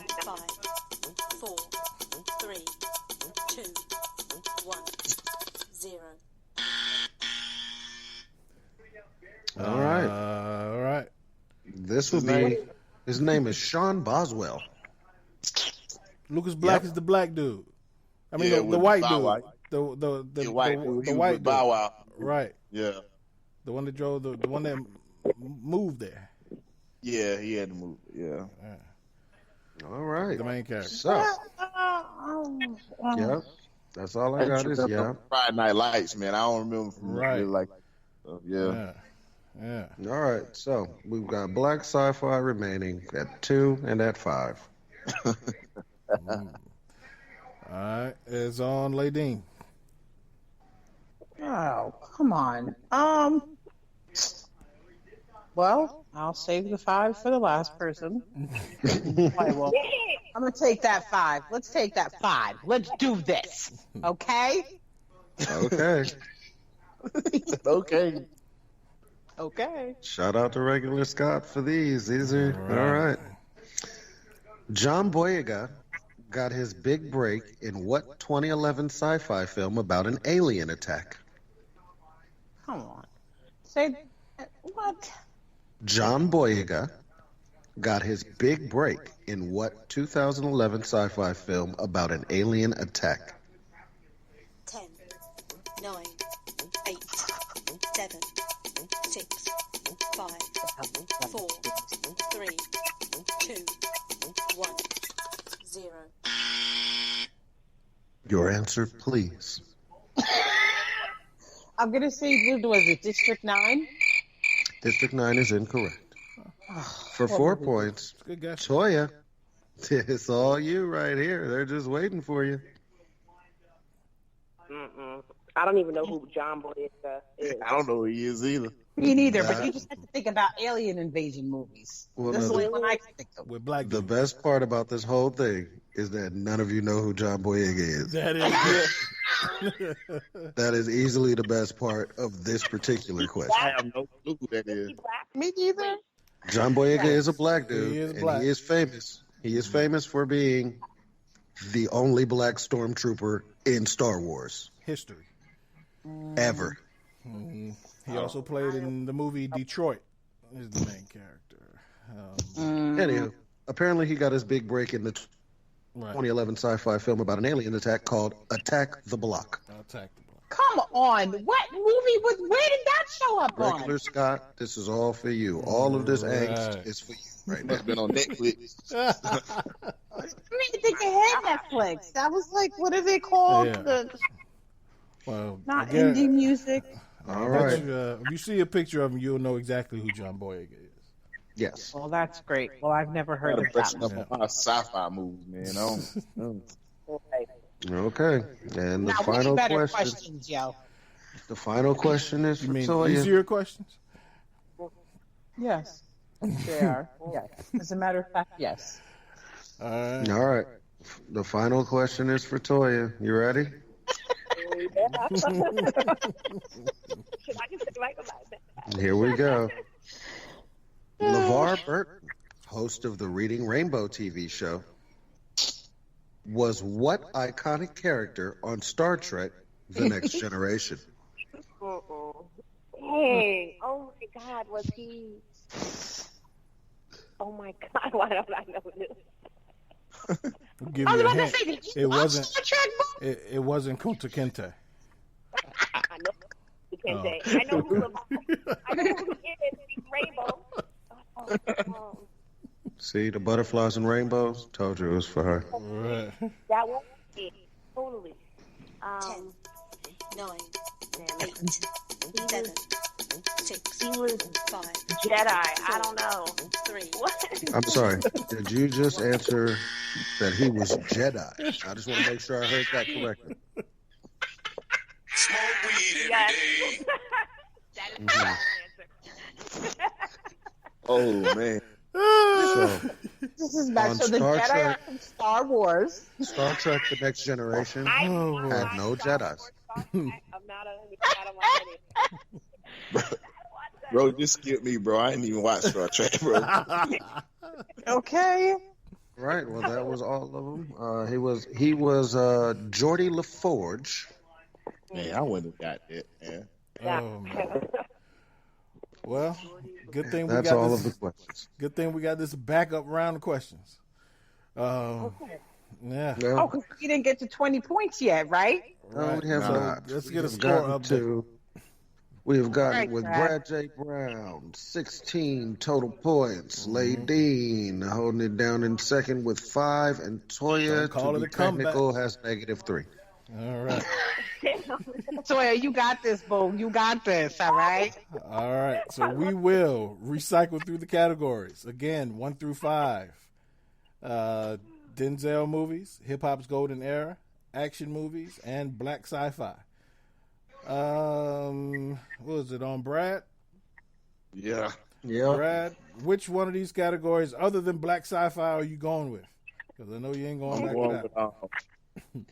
4, 3, 2, 1, 0. All right. All right. This would be. His name is Sean Boswell. Lucas Black is the black dude. I mean, Yeah, the with white the dude. white. The white white Bow dude. Wow. Right. Yeah. The one that drove the one that moved there. Yeah, he had to move. Yeah. All right. The main character. So, yeah, that's all I got is yeah. Friday Night Lights, man. I don't remember from Right. like. Yeah. Yeah. All right. So we've got black sci-fi remaining at 2 and at 5. All right. It's on Ladine. Oh, come on. Well, I'll save the 5 for the last person. I will. I'm gonna take that 5. Let's take that 5. Let's do this. Okay? Okay. Okay. Okay. Shout out to Regular Scott for these. These are all right. John Boyega got his big break in what 2011 sci-fi film about an alien attack? Come on. Say what? John Boyega got his big break in what 2011 sci-fi film about an alien attack? 10, 9, 8, 7, 6, 5, 4, 3, 2, 1, 0. Your answer, please. I'm gonna say, what was it, District 9? District 9 is incorrect. For 4 points, Good guess. Toya, it's all you right here. They're just waiting for you. I don't even know who John Boyega is. I don't know who he is either. Me neither, but you just have to think about alien invasion movies. Well, This is no, the only one I can think of. With black The dudes. best part about this whole thing is that none of you know who John Boyega is. That is That is easily the best part of this particular question. I have no clue who that is. Me neither. John Boyega is a black dude, He is and black. he is famous. He is famous for being the only black stormtrooper in Star Wars history. ever. He also played in the movie Detroit. Is the main character. Anywho, apparently he got his big break in the Right. 2011 sci-fi film about an alien attack called Attack the Block. Attack the block. Come on. What movie was, where did that show up on? Regular Scott, this is all for you. All of this Right. angst is for you right now. Must have been on Netflix. I didn't even think it had Netflix. That was like, what are they called? Yeah. Well, Not again, indie music. All bet right. you, if you see a picture of him, you'll know exactly who John Boyega is. Yes. Well, that's great. Well, I've never heard Gotta of brushing that. up on my sci-fi movies, man. I don't. Okay. And the Now, we final need better question. questions, yo. The final question is You for mean Toya. easier questions? Yes, they are. Yes. As a matter of fact, yes. All right. All right. The final question is for Toya. You ready? Here we go. LeVar Burton, host of the Reading Rainbow TV show, was what iconic character on Star Trek The Next Generation? Hey, oh my God, was he? Oh my God, why don't I know this? I'll give I was you a about to hint. say, did you It watch wasn't. Star Trek movie? It wasn't Kunta Kinte. I know who Kente. I know who I know who he is. He's Rainbow. See, the butterflies and rainbows? Told you it was for her. Right. That was it. Totally. 10, 9, Damn 8, it. 7, 6, He was 5, Jedi. I don't know. 3, What? I'm sorry. Did you just answer that he was Jedi? I just want to make sure I heard that correctly. Yes. That is my answer. Oh man. So, This is bad. On So the Star Jedi Trek- are from Star Wars. Star Trek The Next Generation I had no Jedis. I'm not a Bro, just skip me, bro. I didn't even watch Star Trek, bro. Okay. Right. Well, that was all of them. He was Geordie LaForge. Man, I wouldn't have got that, man. Oh, man. Well, good thing we That's got all this. of the questions. Good thing we got this backup round of questions. Yeah. No, Oh, because you didn't get to 20 points yet, right? no, we have So not. let's We get a have score gotten update. We have gotten Right, with Brad. Brad J. Brown, 16 total points. Mm-hmm. Ladine holding it down in second with 5, and Toya, Don't call to it be a comeback. technical, has -3. All right. Toya, you got this, boo. You got this, all right? All right. So we will recycle through the categories. Again, 1 through 5. Denzel movies, hip hop's golden era, action movies, and black sci-fi. What was it on Brad? Yeah. Yeah. Brad, which one of these categories, other than black sci-fi, are you going with? Because I know you ain't going I'm back going to with, that.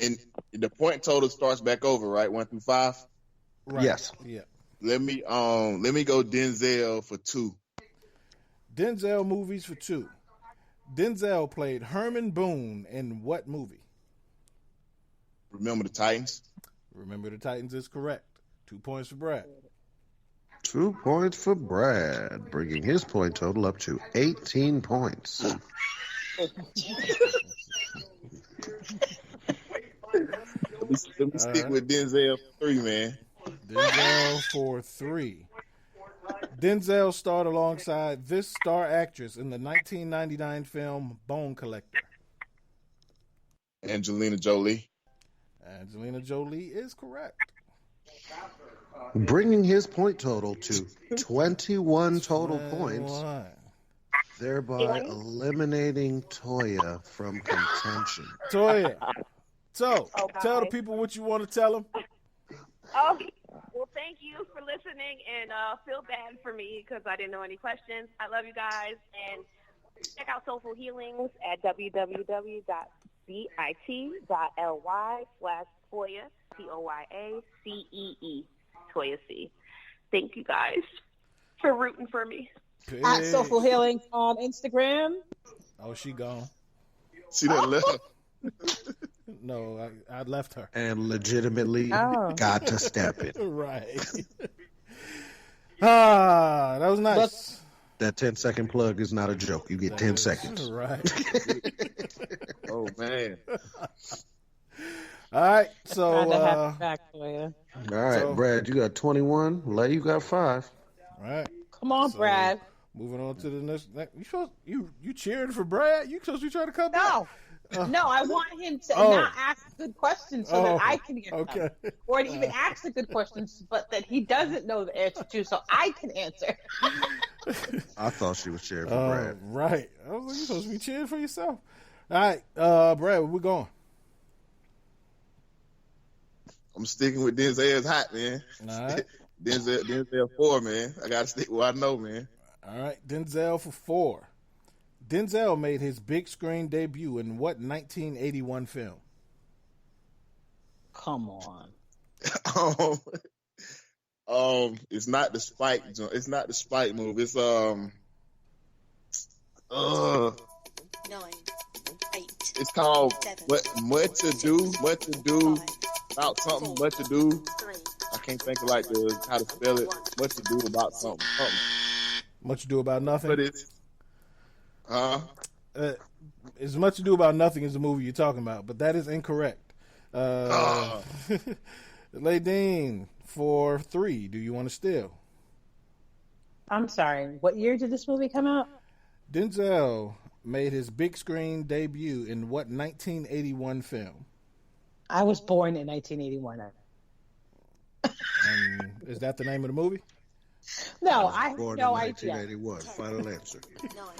and the point total starts back over, right? 1 through 5. Right. Yes. Yeah. Let me go Denzel for 2. Denzel movies for 2. Denzel played Herman Boone in what movie? Remember the Titans? Remember the Titans is correct. 2 points for Brad. 2 points for Brad, bringing his point total up to 18 points. Let me stick with Denzel for 3, man. Denzel for 3. Denzel starred alongside this star actress in the 1999 film Bone Collector. Angelina Jolie. Angelina Jolie is correct. Bringing his point total to 21 total points, 21. thereby eliminating Toya from contention. Toya, so Oh, tell the bye. people what you want to tell them. Oh, well, thank you for listening, and feel bad for me because I didn't know any questions. I love you guys, and check out Soleful Healings at www.bit.ly/Toya, TOYACEE, Toya C. Thank you guys for rooting for me. At Soleful Healing on Instagram. Oh, she gone. See that left? No, I left her. And legitimately got to step it. Right. That was nice. That 10-second plug is not a joke. You get 10 seconds. Right. Oh, man. All right. Glad So, to have you back, Toya. All right, So- Brad, you got 21. Lay, you got 5. all right. Come on, So, Brad. Moving on to the next. You cheering for Brad? You supposed to be trying to come back? No, I want him to Oh. not ask good questions so that I can answer Okay. them. Or to even ask the good questions, but that he doesn't know the answer to, so I can answer. I thought she was cheering for Oh, Brad. right. I was like, you're supposed to be cheering for yourself. All right, Brad, where we going? I'm sticking with Denzel's hot, man. All right. Denzel 4, man. I got to stick with what I know, man. All right, Denzel for 4. Denzel made his big screen debut in what 1981 film? Come on. It's not the Spike. It's not the Spike move. It's 9, 8. It's called 7, what to do 5, about something. What to do. 3, I can't think of how to spell it. What to do about something. Much Ado About Nothing. But it's As Much Ado About Nothing is the movie you're talking about, but that is incorrect. Ladine for 3. Do you want to steal? I'm sorry. What year did this movie come out? Denzel made his big screen debut in what 1981 film? I was born in 1981. Is that the name of the movie? No, I have Born no in idea. 1981. Final answer.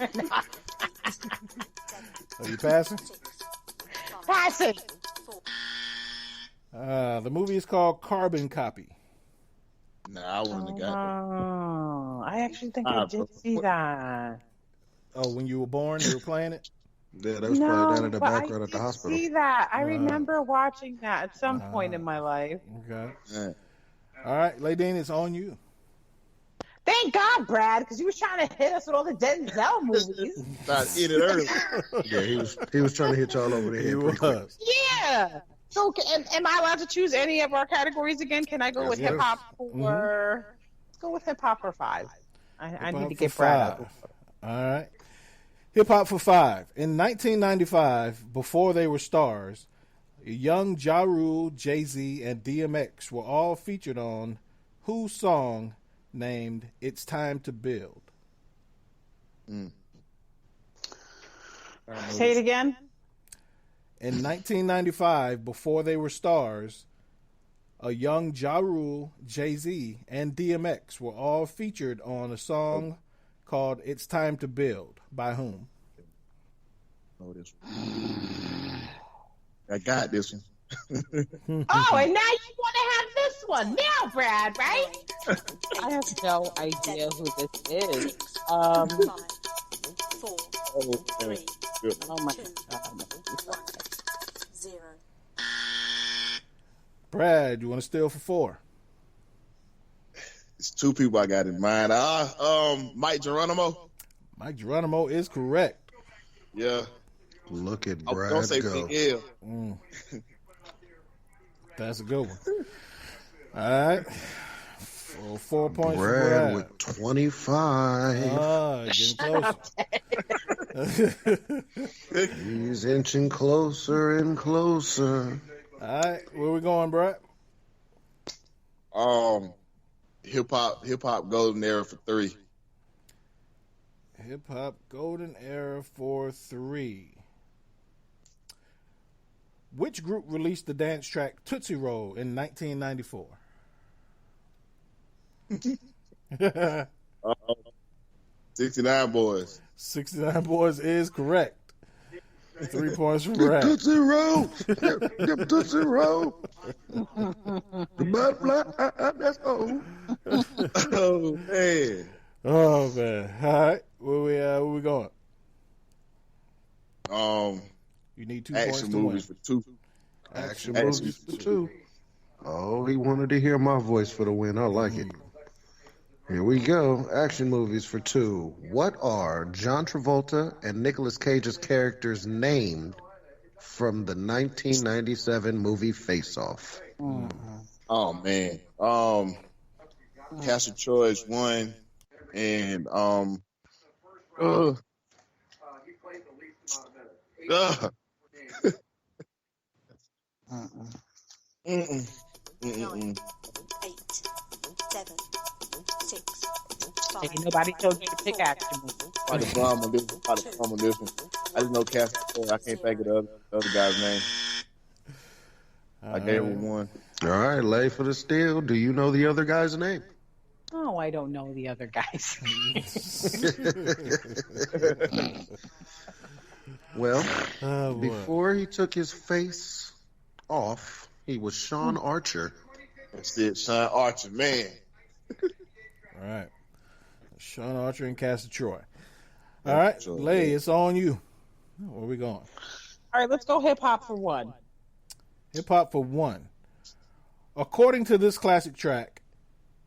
9, 8, 7, Are you passing? 6, 5, Pass it. 4. The movie is called Carbon Copy. Nah, I wouldn't have got Oh, I actually think I did see that. Oh, when you were born, you were playing it? Yeah, that was probably down in the but background I at the did hospital. see that. I remember watching that at some point in my life. Okay. Yeah. All right, Ladine, it's on you. Thank God, Brad, because you was trying to hit us with all the Denzel movies. Tried to eat it early. Yeah, he was trying to hit y'all over the He head pretty quick. was. Yeah. So, am I allowed to choose any of our categories again? Can I go with Yes. hip hop Let's go with hip hop for 5. I need to About get for Brad 5. up. All right. Hip Hop for 5. In 1995, before they were stars, Young Ja Rule, Jay-Z, and DMX were all featured on whose song named It's Time to Build? Say it again. In 1995, before they were stars, a young Ja Rule, Jay-Z, and DMX were all featured on a song called It's Time to Build. By whom? Oh, this one. I got this one. Oh, and now you want to have this one now, Brad, right? I have no idea who this is. Oh, Oh my God. Brad, you want to steal for 4? It's 2 people I got in mind. Mike Geronimo. Mike Geronimo is correct. Yeah. Look at I was Brad gonna say go. Big L. That's a good one. All right. 4 points for Brad Brad. with 25. Getting closer. He's inching closer and closer. All right. Where we going, Brad? Hip hop golden era for 3. Hip Hop Golden Era for 3. Which group released the dance track Tootsie Roll in 1994? 69 Boys. 69 Boys is correct. 3 points for Brad. Tootsie Roll. Them Tootsie Roll. The butterfly, that's old. Oh, man. Oh, man. All right. Where we going? You need 2 points Action to win. movies for 2. Action movies for 2. Oh, he wanted to hear my voice for the win. I like it. Here we go. Action movies for 2. What are John Travolta and Nicolas Cage's characters named from the 1997 movie Face Off? Oh, man. Castle Troy's 1. And, Nine, 8, 7, 6, 5. Ain't nobody told you to pick action movies. By the bomb on this one. I didn't know Castle Troy. I can't think of the other guy's name. I gave him 1. All right, lay for the steal. Do you know the other guy's name? Oh, I don't know the other guys. Well, Oh, boy. before he took his face off, he was Sean Archer. That's it, Sean Archer, man. All right. Sean Archer and Castor Troy. All right. Sure. Lay, it's on you. Where we going? All right, let's go hip hop for 1. Hip Hop for 1. According to this classic track,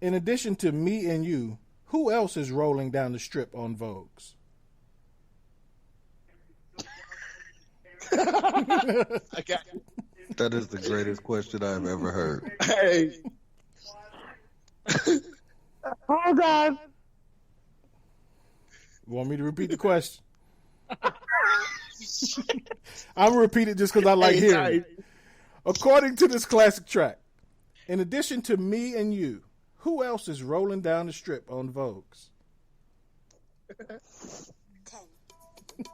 in addition to Me and You, who else is rolling down the strip on Vogues? I got That is the greatest question I've ever heard. Hey. Oh, God. You want me to repeat the question? I'm going to repeat it just because I like hearing it. According to this classic track, in addition to Me and You, who else is rolling down the strip on Vogues? 10,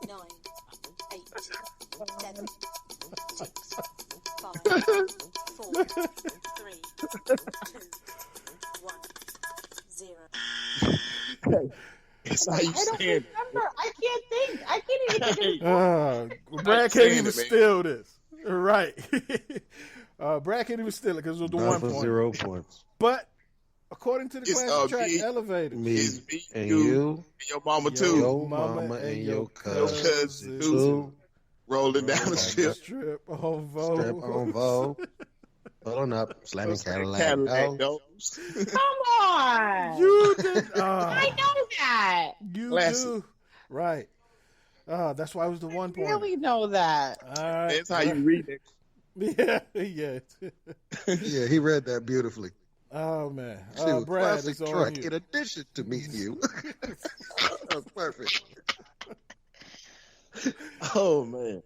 9, 8, 7, 6, 5, 4, 3, 2, 1, 0. That's how you I don't stand. remember. I can't think. I can't even think of Brad can't saying even it, man. steal this. Right. Brad can't even steal it because it was the Not 1 for point. 0 points. But according to the It's, classic track, me. Elevated. Me It's me, and you, you, and your mama too, your mama and your cousin cousin too. rolling down the strip. Strip on Vogue. Strip on Vogue. Pulling up, slamming Cadillac. Cadillac Oh, doors. Come on. You did. I know that. You Classic. do. Right. That's why it was the 1 I point. really know that. All right. That's how you read it. Yeah. Yeah. yeah, he read that beautifully. Oh man. She was Brad, classic it's on truck. you. In addition to me and you, that was perfect. Oh man,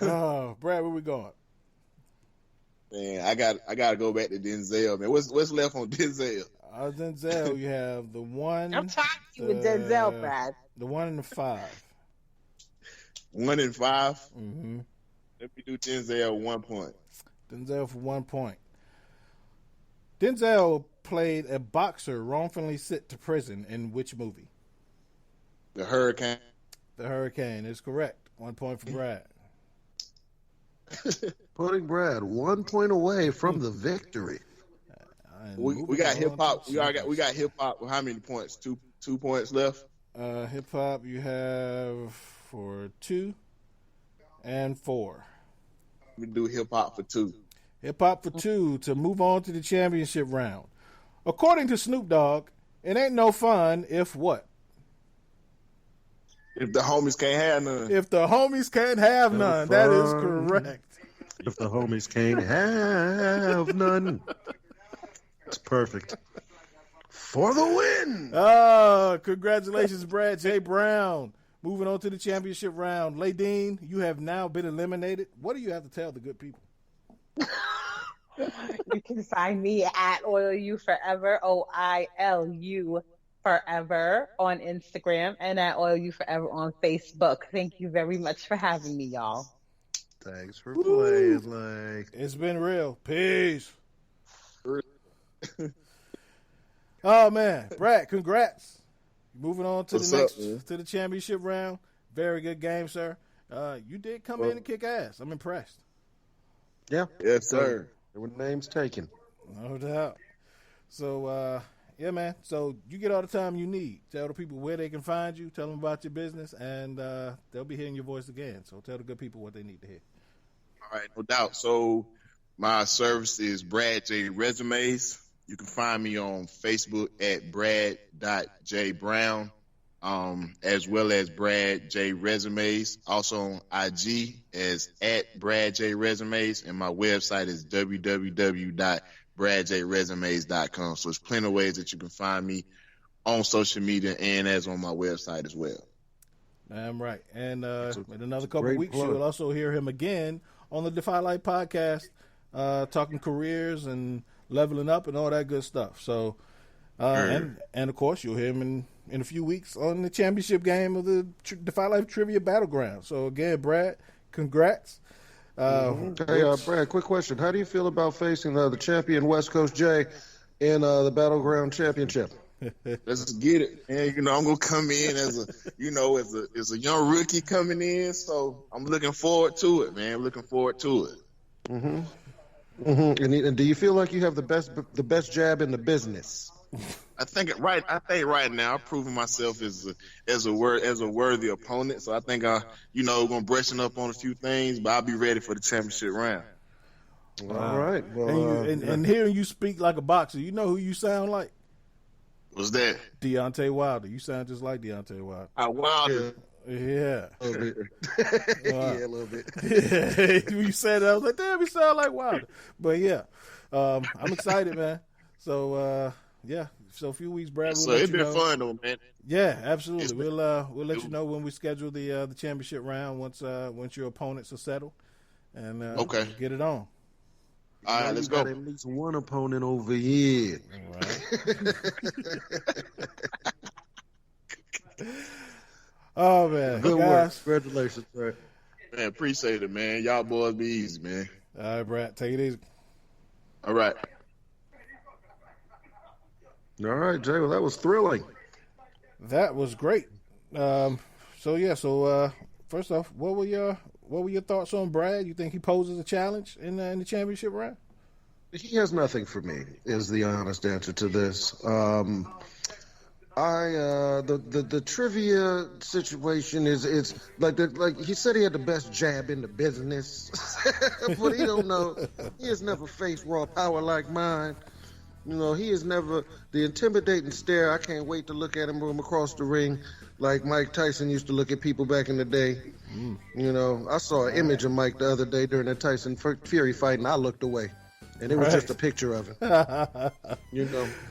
Oh, Brad, where we going? man, I got to go back to Denzel, man. What's left on Denzel? Denzel, you have the one. I'm talking to you with Denzel, Brad. The 1 and the 5. 1 and 5. Mm-hmm. Let me do Denzel 1 point. Denzel for 1 point. Denzel played a boxer wrongfully sent to prison in which movie? The Hurricane. The Hurricane is correct. 1 point for Brad. Putting Brad 1 point away from the victory. We got hip hop. We got hip hop. How many points? Two points left. Hip hop you have for 2 and 4. We do hip hop for 2. Hip hop for 2 to move on to the championship round. According to Snoop Dogg, it ain't no fun if what? If the homies can't have none. If the homies can't have none. That is correct. If the homies can't have none. It's perfect. For the win. Oh, congratulations, Brad J. Brown. Moving on to the championship round. Ladine, you have now been eliminated. What do you have to tell the good people? You can find me at oilUForever, OILU Forever on Instagram and at oilUForever on Facebook. Thank you very much for having me, y'all. Thanks for playing, like. It's been real. Peace. Oh man, Brad, congrats. Moving on to to the championship round. Very good game, sir. You did come in and kick ass. I'm impressed. Yeah. Yes, sir. There were names taken. No doubt. So, yeah, man. So you get all the time you need. Tell the people where they can find you. Tell them about your business, and they'll be hearing your voice again. So tell the good people what they need to hear. All right, no doubt. So my service is Brad J Resumes. You can find me on Facebook at brad.jbrown, as well as Brad J Resumes. Also on IG as at Brad J Resumes, and my website is www.bradjresumes.com. So there's plenty of ways that you can find me on social media and as on my website as well. Damn right. And in another couple of weeks, plug. you'll also hear him again on the Defy Life podcast, talking careers and leveling up and all that good stuff. So, and of course, you'll hear him in a few weeks on the championship game of the Defy Life Trivia Battleground. So again, Brad, congrats. Hey, Brad, quick question. How do you feel about facing the champion West Coast J in the Battleground Championship? Let's get it. And, I'm going to come in as a young rookie coming in. So I'm looking forward to it, man. Looking forward to it. Mm-hmm. Mm-hmm. And do you feel like you have the best jab in the business? I think right now I've proven myself as a worthy opponent. So I think gonna brushing up on a few things, but I'll be ready for the championship round. All right. Well, and hearing you speak like a boxer, you know who you sound like? What's that? Deontay Wilder. You sound just like Deontay Wilder. Wilder. Yeah. A little bit. Wow. Yeah, a little bit. Yeah. When you said that, I was like, damn, you sound like Wilder. But yeah, I'm excited, man. So yeah, so a few weeks, Brad. So it's been fun though, man. Yeah, absolutely. We'll let you know when we schedule the championship round once your opponents are settled, and okay, get it on. All right, let's go. Got at least one opponent over here. All right. Oh man, Good guys. work. Congratulations, sir. Man, appreciate it, man. Y'all boys be easy, man. All right, Brad, take it easy. All right. All right, Jay. Well, that was thrilling. That was great. So first off, what were your thoughts on Brad? You think he poses a challenge in the championship round? He has nothing for me, is the honest answer to this. The trivia situation is like he said he had the best jab in the business, but he don't know. He has never faced raw power like mine. He has never the intimidating stare. I can't wait to look at him from across the ring, like Mike Tyson used to look at people back in the day. I saw an image of Mike the other day during the Tyson Fury fight, and I looked away, and it was just a picture of him.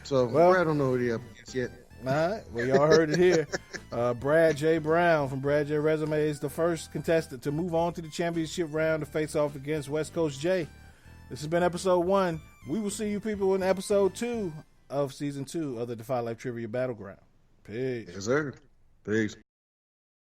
So I don't know what he up against yet. right. Well, y'all heard it here. Brad J. Brown from Brad J. Resumes, the first contestant to move on to the championship round to face off against West Coast J. This has been episode 1. We will see you people in episode 2 of season 2 of the Defy Life Trivia Battleground. Peace. Yes, sir. Peace.